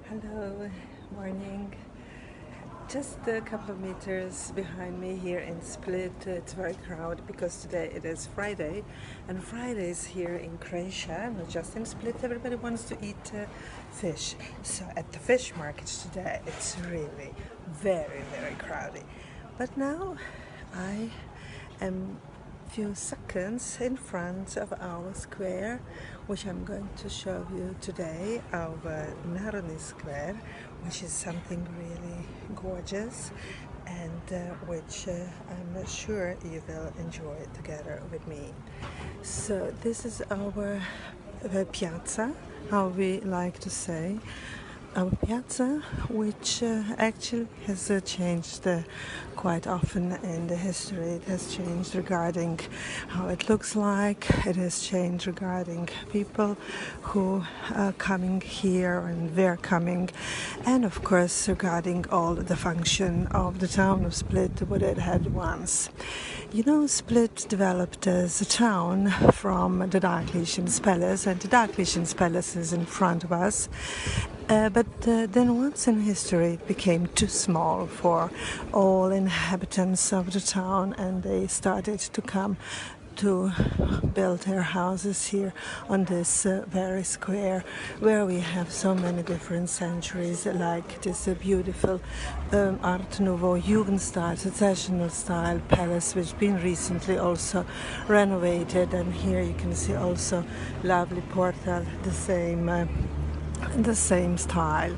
Hello, morning. Just a couple of meters behind me here in Split, it's very crowded because today it is Friday, and Fridays here in Croatia, not just in Split, everybody wants to eat fish. So at the fish markets today, it's really very crowded. But now I am few seconds in front of our square, which I'm going to show you today, our Narodni Square, which is something really gorgeous and which I'm sure you will enjoy together with me. So this is our Pjaca, how we like to say. Our piazza, which actually has changed quite often in the history. It has changed regarding how it looks like. It has changed regarding people who are coming here and where coming, and of course regarding all the function of the town of Split, what it had once. You know, Split developed as a town from the Diocletian's Palace, and the Diocletian's Palace is in front of us. But then once in history it became too small for all inhabitants of the town, and they started to come to build their houses here on this very square where we have so many different centuries, like this beautiful Art Nouveau Jugendstil, secessional style palace, which has been recently also renovated, and here you can see also lovely portal, the same style,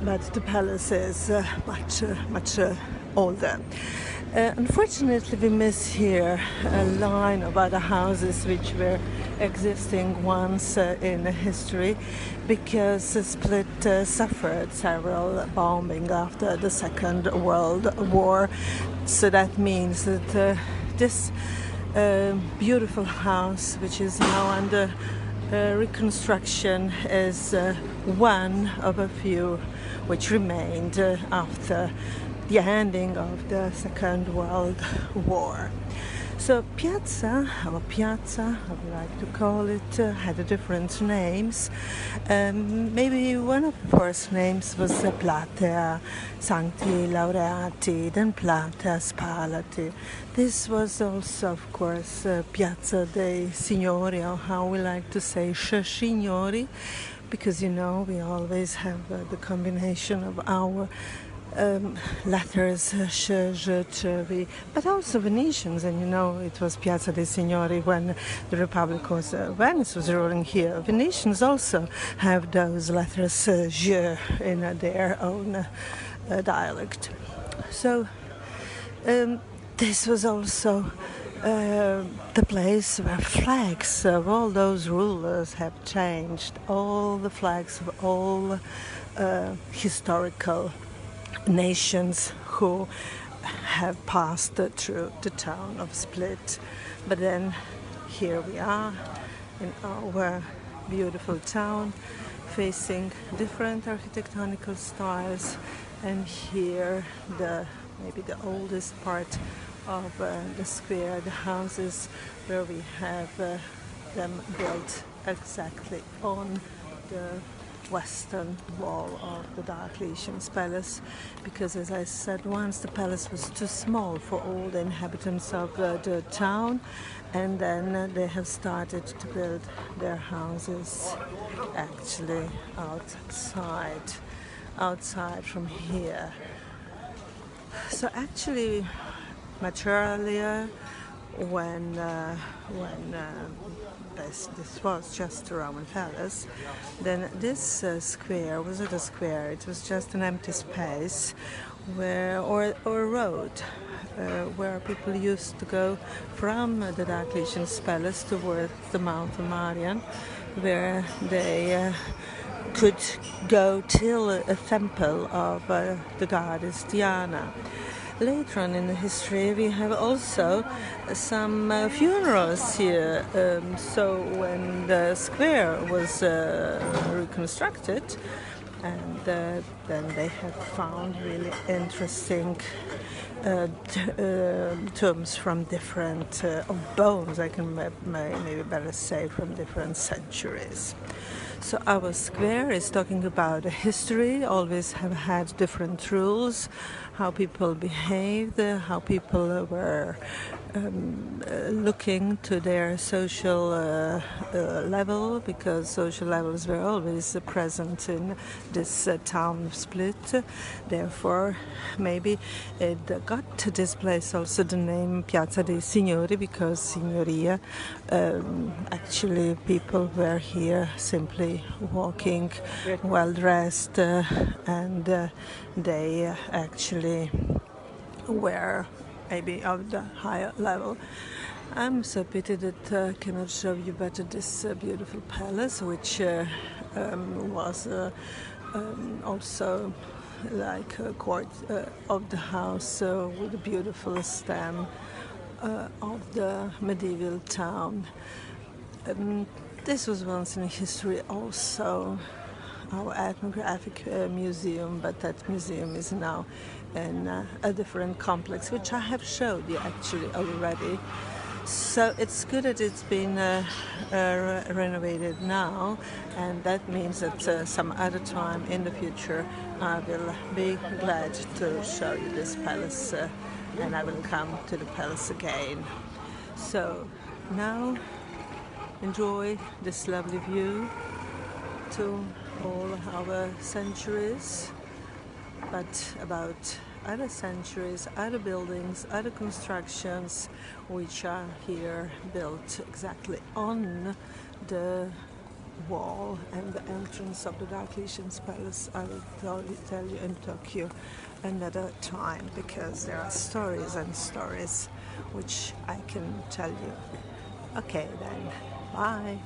but the palace is much older. Unfortunately, we miss here a line of other houses which were existing once in history, because Split suffered several bombing after the Second World War. So that means that this beautiful house, which is now under reconstruction, is one of a few which remained after the ending of the Second World War. So Piazza, or Piazza, I would like to call it, had different names. Maybe one of the first names was Platea Sancti Laureati, then Platea Spalati. This was also, of course, Piazza dei Signori, or how we like to say, Signori, because, you know, we always have the combination of our letters, but also Venetians, and you know it was Piazza dei Signori when the Republic was Venice was ruling here. Venetians also have those letters je in their own dialect. So this was also the place where flags of all those rulers have changed. All the flags of all historical nations who have passed through the town of Split. But then here we are in our beautiful town, facing different architectonical styles, and here maybe the oldest part of the square, the houses where we have them built exactly on the western wall of the Diocletian's Palace, because, as I said once, the palace was too small for all the inhabitants of the town, and then they have started to build their houses actually outside from here. So actually much earlier, when this was just a Roman palace, then this square wasn't a square, it was just an empty space or a road where people used to go from the Diocletian's Palace towards the Mount of Marian, where they could go till a temple of the goddess Diana. Later on in the history, we have also some funerals here. So when the square was reconstructed, and then they have found really interesting tombs from different bones, I can maybe better say, from different centuries. So our square is talking about a history, always have had different rules, how people behaved, how people were looking to their social level, because social levels were always present in this town of Split. Therefore, maybe it got to this place also the name Piazza dei Signori, because Signoria, actually people were here simply walking well dressed, and they actually were maybe of the higher level. I'm so pity that I cannot show you better this beautiful palace, which was also like a court of the house with a beautiful stem of the medieval town. This was once in history also our ethnographic museum, but that museum is now in a different complex, which I have showed you actually already. So it's good that it's been renovated now, and that means that some other time in the future I will be glad to show you this palace, and I will come to the palace again. So now enjoy this lovely view to all our centuries, but about other centuries, other buildings, other constructions which are here built exactly on the wall and the entrance of the Diocletian's Palace. I will tell you in Tokyo another time, because there are stories and stories which I can tell you. Okay then, bye.